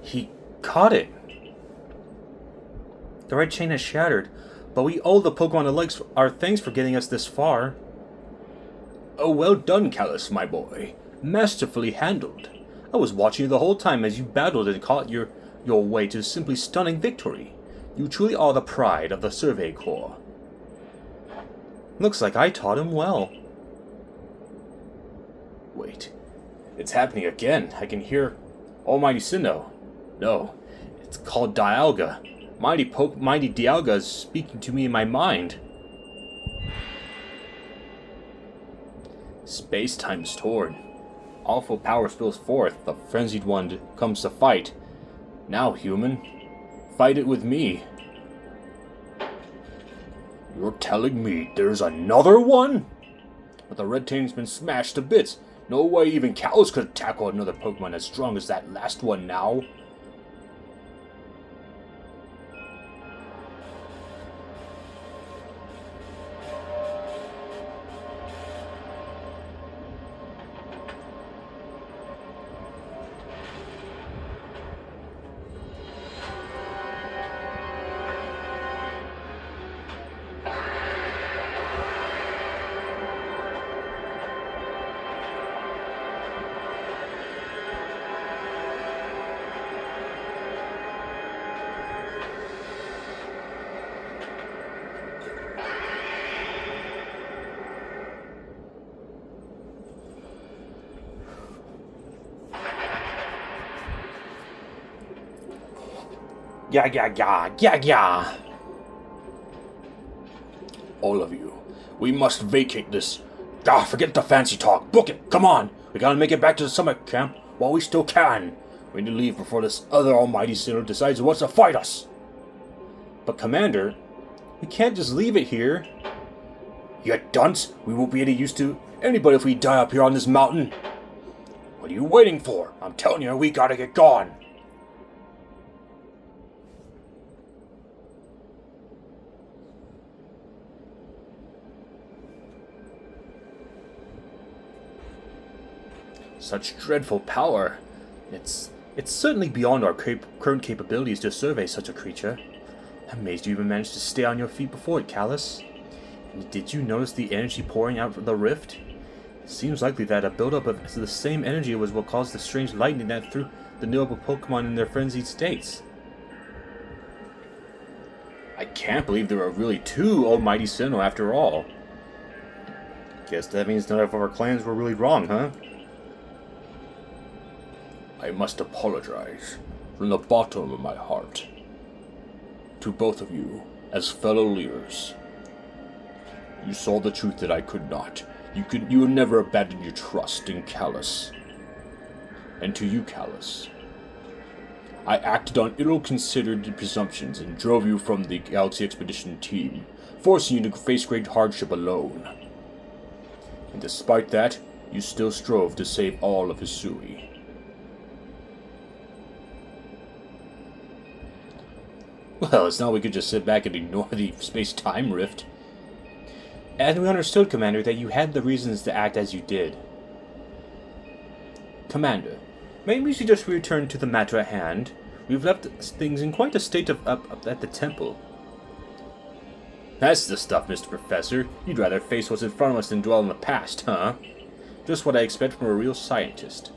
He caught it. The red chain has shattered, but we owe the Pokemon alike our thanks for getting us this far. Oh, well done, Callus, my boy. Masterfully handled. I was watching you the whole time as you battled and caught your way to simply stunning victory. You truly are the pride of the Survey Corps. Looks like I taught him well. Wait, it's happening again. I can hear Almighty Sinnoh. No, it's called Dialga. Mighty Dialga is speaking to me in my mind. Space-time is torn. Awful power spills forth. The frenzied one comes to fight. Now, human, fight it with me. You're telling me there's another one? But the red chain's been smashed to bits. No way even Callus could tackle another Pokemon as strong as that last one now. Yeah. All of you, we must vacate this. Forget the fancy talk. Book it. Come on. We gotta make it back to the summer camp while we still can. We need to leave before this other almighty sinner decides he wants to fight us. But Commander, we can't just leave it here. You dunce. We won't be any use to anybody if we die up here on this mountain. What are you waiting for? I'm telling you, we gotta get gone. Such dreadful power. It's certainly beyond our current capabilities to survey such a creature. I'm amazed you even managed to stay on your feet before it, Callus. And did you notice the energy pouring out from the rift? It seems likely that a buildup of the same energy was what caused the strange lightning that threw the notable Pokemon in their frenzied states. I can't believe there are really two Almighty Sinnoh after all. Guess that means none of our clans were really wrong, huh? I must apologize from the bottom of my heart to both of you as fellow leaders. You saw the truth that I could not. You never abandoned your trust in Callus. And to you, Callus, I acted on ill-considered presumptions and drove you from the Galaxy Expedition team, forcing you to face great hardship alone. And despite that, you still strove to save all of Hisui. Well, it's not we could just sit back and ignore the space-time rift. And we understood, Commander, that you had the reasons to act as you did. Commander, maybe we should just return to the matter at hand. We've left things in quite a state of up at the temple. That's the stuff, Mr. Professor. You'd rather face what's in front of us than dwell in the past, huh? Just what I expect from a real scientist.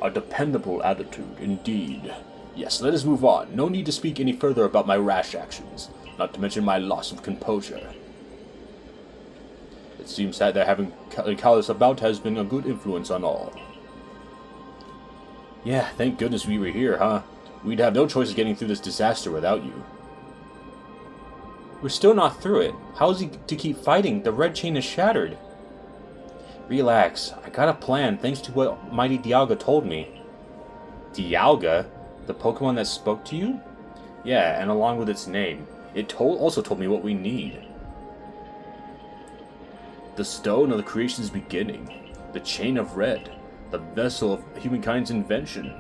A dependable attitude, indeed. Yes, let us move on. No need to speak any further about my rash actions, not to mention my loss of composure. It seems that having Callus about has been a good influence on all. Yeah, thank goodness we were here, huh? We'd have no choice of getting through this disaster without you. We're still not through it. How is he to keep fighting? The red chain is shattered. Relax. I got a plan thanks to what Mighty Dialga told me. Dialga? The Pokemon that spoke to you? Yeah, and along with its name. It also told me what we need. The Stone of the Creation's beginning. The Chain of Red. The Vessel of humankind's invention.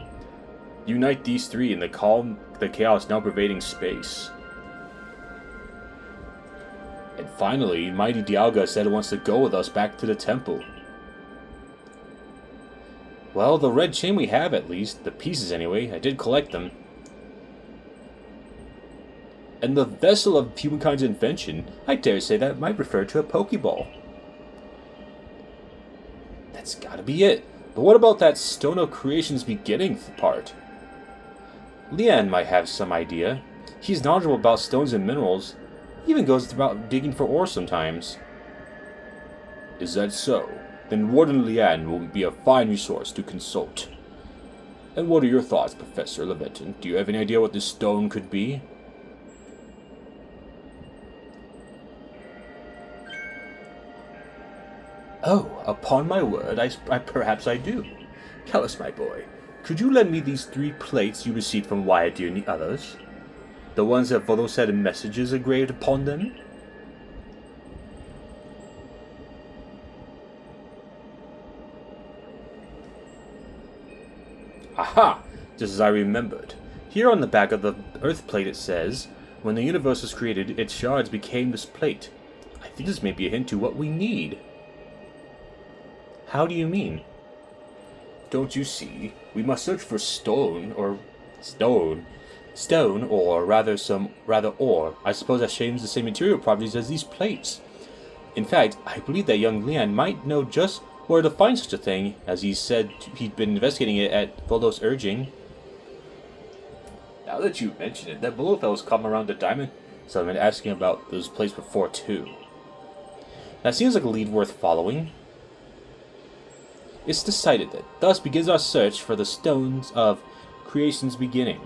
Unite these three and calm the chaos now pervading space. And finally, Mighty Dialga said it wants to go with us back to the temple. Well, the red chain we have at least. The pieces anyway. I did collect them. And the vessel of humankind's invention, I dare say that might refer to a Pokeball. That's gotta be it. But what about that Stone of Creation's beginning part? Lian might have some idea. He's knowledgeable about stones and minerals. He even goes about digging for ore sometimes. Is that so? Then Warden Lian will be a fine resource to consult. And what are your thoughts, Professor Levitin? Do you have any idea what this stone could be? Oh, upon my word, perhaps I do. Callus, my boy, could you lend me these 3 plates you received from Wyatt and the others? The ones that Volos had messages engraved upon them? Aha! Just as I remembered. Here on the back of the Earth plate it says, when the universe was created, its shards became this plate. I think this may be a hint to what we need. How do you mean? Don't you see? We must search for stone, or rather ore. I suppose that shares the same material properties as these plates. In fact, I believe that young Lian might know just where to find such a thing, as he said he'd been investigating it at Volos' urging. Now that you mention it, that Volothel's come around to Diamond Settlement asking about those plates before too. That seems like a lead worth following. It's decided that thus begins our search for the stones of creation's beginning.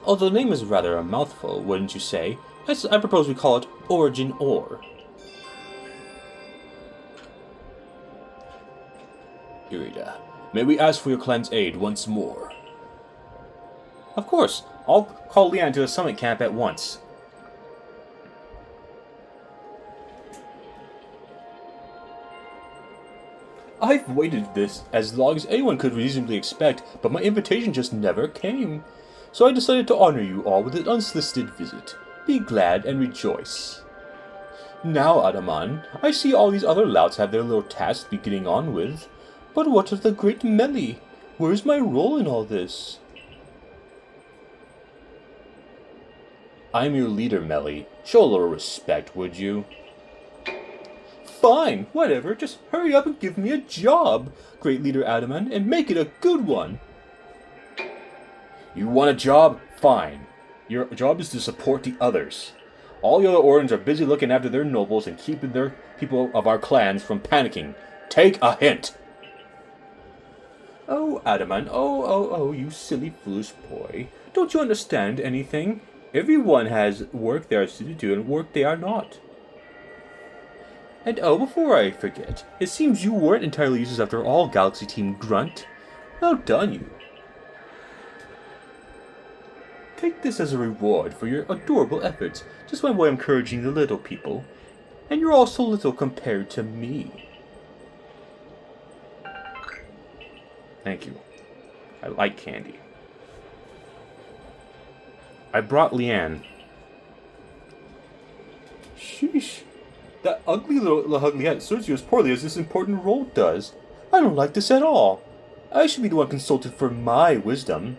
Although the name is rather a mouthful, wouldn't you say? I propose we call it Origin Ore. Irida, may we ask for your clan's aid once more? Of course. I'll call Lian to the summit camp at once. I've waited this as long as anyone could reasonably expect, but my invitation just never came. So I decided to honor you all with an unsolicited visit. Be glad and rejoice. Now, Adaman, I see all these other louts have their little tasks to be getting on with. But what of the great Melly? Where's my role in all this? I'm your leader, Melly. Show a little respect, would you? Fine, whatever. Just hurry up and give me a job, great leader Adaman, and make it a good one. You want a job? Fine. Your job is to support the others. All the other Ordens are busy looking after their nobles and keeping their people of our clans from panicking. Take a hint. Oh, Adaman, oh, you silly, foolish boy. Don't you understand anything? Everyone has work they are suited to and work they are not. And oh, before I forget, it seems you weren't entirely useless after all, Galaxy Team Grunt. Well done, you. Take this as a reward for your adorable efforts, just my way of encouraging the little people. And you're all so little compared to me. Thank you. I like candy. I brought Lian. Sheesh. That ugly little Lahugliat serves you as poorly as this important role does. I don't like this at all. I should be the one consulted for my wisdom.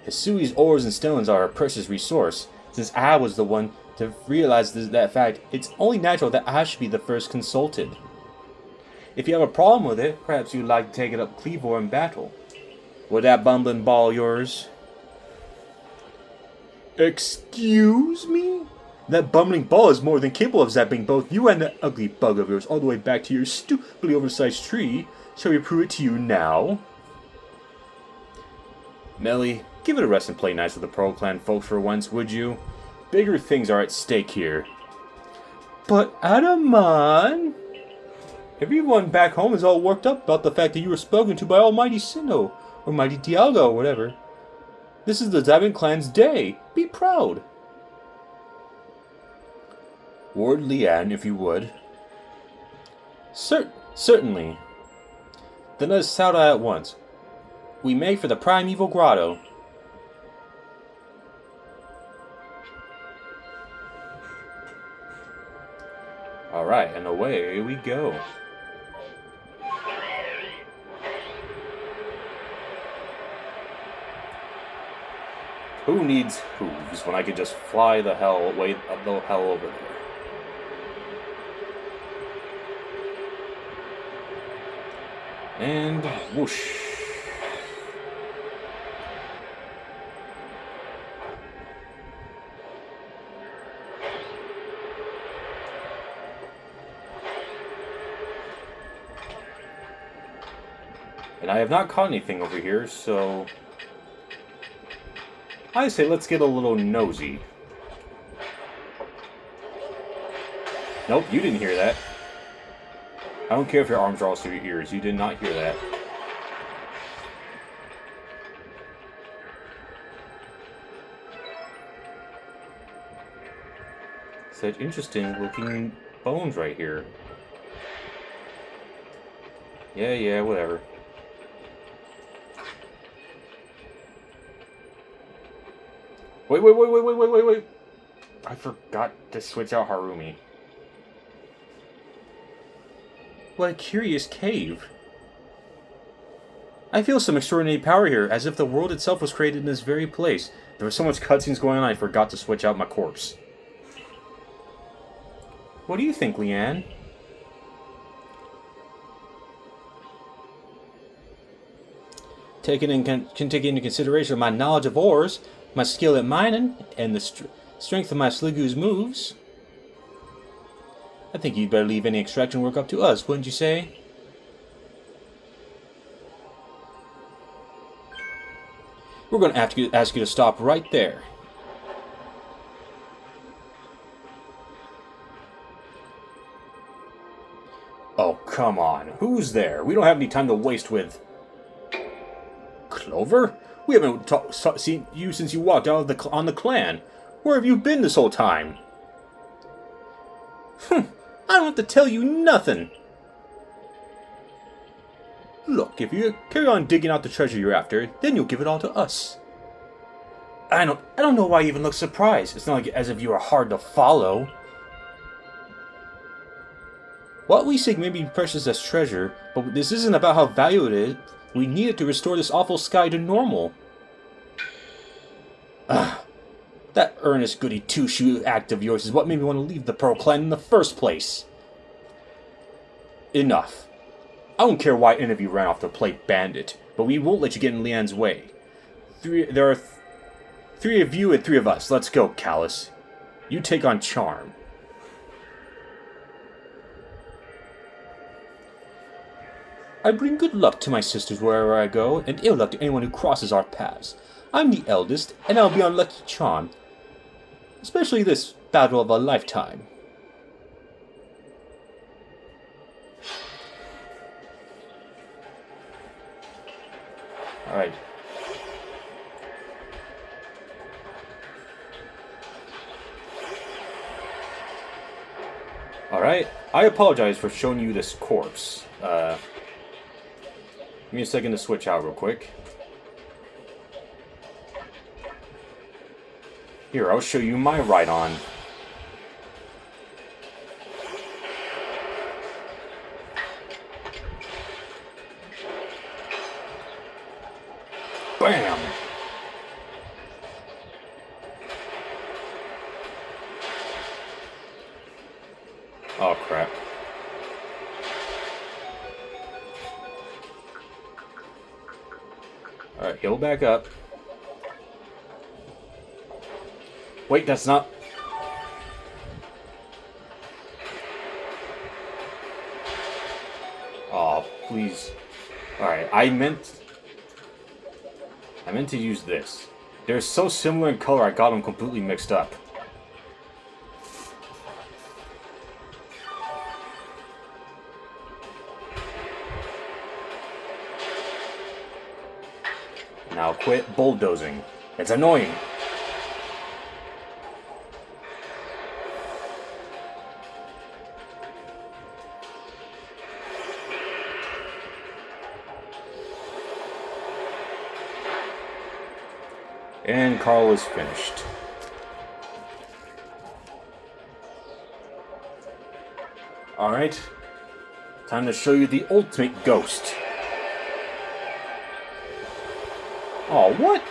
Hisui's ores and stones are a precious resource. Since I was the one to realize that fact, it's only natural that I should be the first consulted. If you have a problem with it, perhaps you'd like to take it up Cleavor in battle. With that bumbling ball of yours. Excuse me? That bumbling ball is more than capable of zapping both you and that ugly bug of yours all the way back to your stupidly oversized tree. Shall we prove it to you now? Melly, give it a rest and play nice with the Pearl Clan folks for once, would you? Bigger things are at stake here. But Adaman... Everyone back home is all worked up about the fact that you were spoken to by Almighty Sinnoh, or Mighty Dialga, or whatever. This is the Diamond Clan's day. Be proud. Ward Lian, if you would. Certainly. Then let us set out at once. We make for the Primeval Grotto. Alright, and away we go. Who needs hooves when I can just fly the hell over there? And whoosh. And I have not caught anything over here, so I say let's get a little nosy. Nope, you didn't hear that. I don't care if your arms are also your ears. You did not hear that. Such interesting looking bones right here. Yeah, whatever. Wait. I forgot to switch out Harumi. What a curious cave. I feel some extraordinary power here, as if the world itself was created in this very place. There was so much cutscenes going on, I forgot to switch out my corpse. What do you think, Leanne? Taking into consideration my knowledge of ores, my skill at mining, and the strength of my Sligoo's moves, I think you'd better leave any extraction work up to us, wouldn't you say? We're going to have to ask you to stop right there. Oh, come on. Who's there? We don't have any time to waste with... Clover? We haven't seen you since you walked out of on the clan. Where have you been this whole time? I don't have to tell you nothing. Look, if you carry on digging out the treasure you're after, then you'll give it all to us. I don't know why you even look surprised. It's not like as if you are hard to follow. What we seek may be precious as treasure, but this isn't about how valuable it is. We need it to restore this awful sky to normal. That earnest goody two-shoe act of yours is what made me want to leave the Pearl Clan in the first place. Enough. I don't care why any of you ran off to play bandit, but we won't let you get in Leanne's way. There are three of you and three of us. Let's go, Callus. You take on Charm. I bring good luck to my sisters wherever I go, and ill luck to anyone who crosses our paths. I'm the eldest, and I'll be on lucky charm. Especially this battle of a lifetime. Alright. Alright, I apologize for showing you this corpse. Give me a second to switch out real quick. Here, I'll show you my ride-on. Bam! Oh, crap. Alright, heal back up. Wait, that's not... Oh, please. Alright, I meant to use this. They're so similar in color, I got them completely mixed up. Now quit bulldozing. It's annoying. And Carl is finished. Alright. Time to show you the ultimate ghost. Oh, what?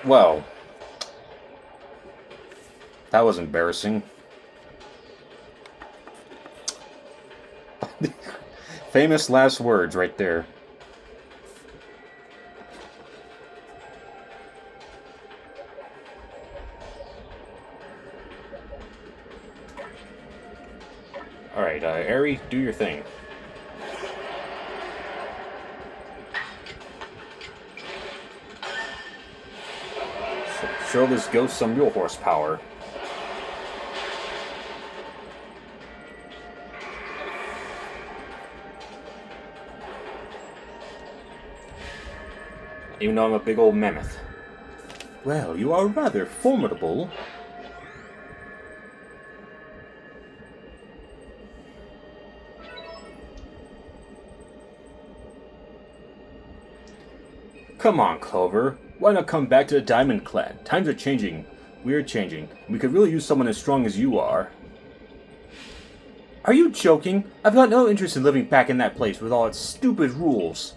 Well, that was embarrassing. Famous last words right there. Alright, Aerie, do your thing. Show this ghost some real horsepower. Even though I'm a big old mammoth. Well, you are rather formidable. Come on, Clover. Why not come back to the Diamond Clan? Times are changing. We're changing. We could really use someone as strong as you are. Are you joking? I've got no interest in living back in that place with all its stupid rules.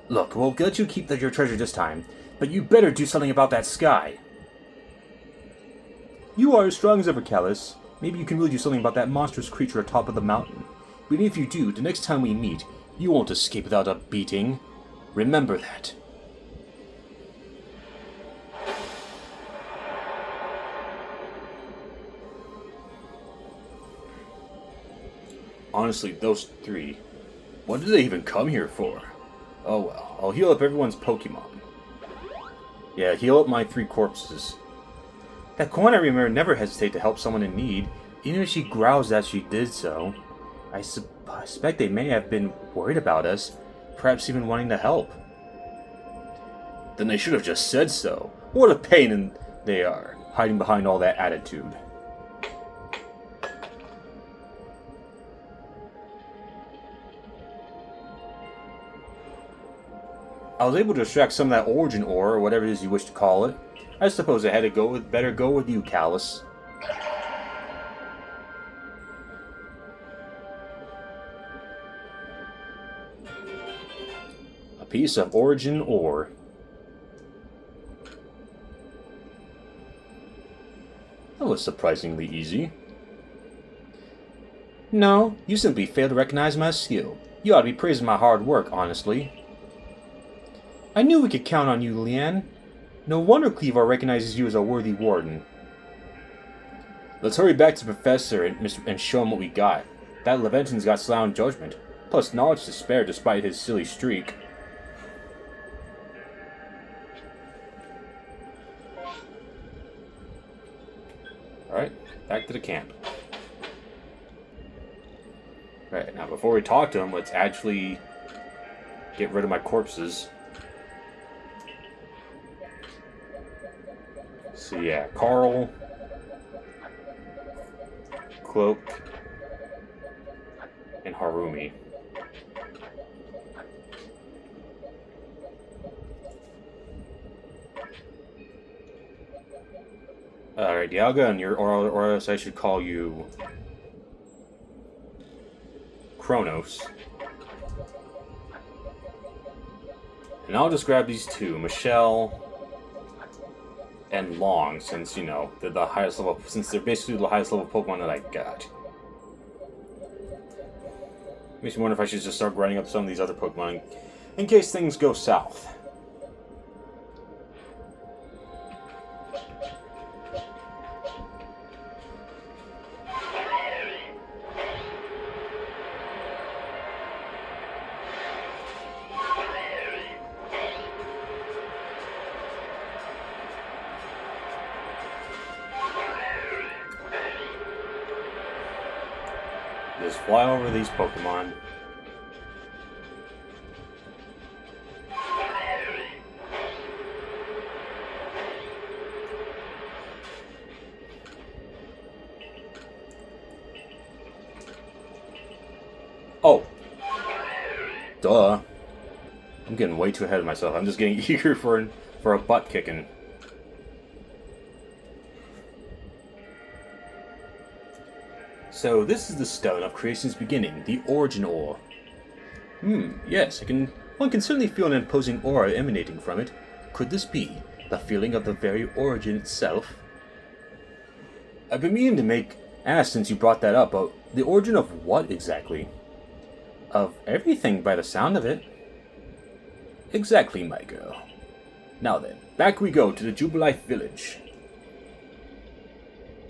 Look, we'll let you keep your treasure this time, but you better do something about that sky. You are as strong as ever, Callus. Maybe you can really do something about that monstrous creature atop of the mountain. But if you do, the next time we meet, you won't escape without a beating. Remember that. Honestly, those three, what did they even come here for? Oh well, I'll heal up everyone's Pokemon. Yeah, heal up my 3 corpses. That coin I remember never hesitate to help someone in need, even if she growls as she did so. I suspect they may have been worried about us, perhaps even wanting to help. Then they should have just said so. What a pain they are, hiding behind all that attitude. I was able to extract some of that origin ore, or whatever it is you wish to call it. I suppose I had to better go with you, Callus. A piece of origin ore. That was surprisingly easy. No, you simply failed to recognize my skill. You ought to be praising my hard work, honestly. I knew we could count on you, Leanne. No wonder Cleavar recognizes you as a worthy warden. Let's hurry back to the Professor and show him what we got. That Leventon's got sound judgment, plus knowledge to spare despite his silly streak. Alright, back to the camp. Right, now before we talk to him, let's actually get rid of my corpses. So yeah, Carl, Cloak, and Harumi. Alright, Dialga, and or else I should call you Kronos. And I'll just grab these two, Michelle and Long, since, you know, they're the highest level, since they're basically the highest level Pokemon that I got. Makes me wonder if I should just start grinding up some of these other Pokemon in case things go south. Just fly over these Pokemon. Oh. Duh. I'm getting way too ahead of myself. I'm just getting eager for a butt kicking. So this is the stone of creation's beginning, the origin ore. Yes, one can certainly feel an imposing aura emanating from it. Could this be The feeling of the very origin itself. I've been meaning to ask since you brought that up, but the origin of what exactly? Of everything by the sound of it. Exactly, my girl. Now then, back we go to the Jubilife village.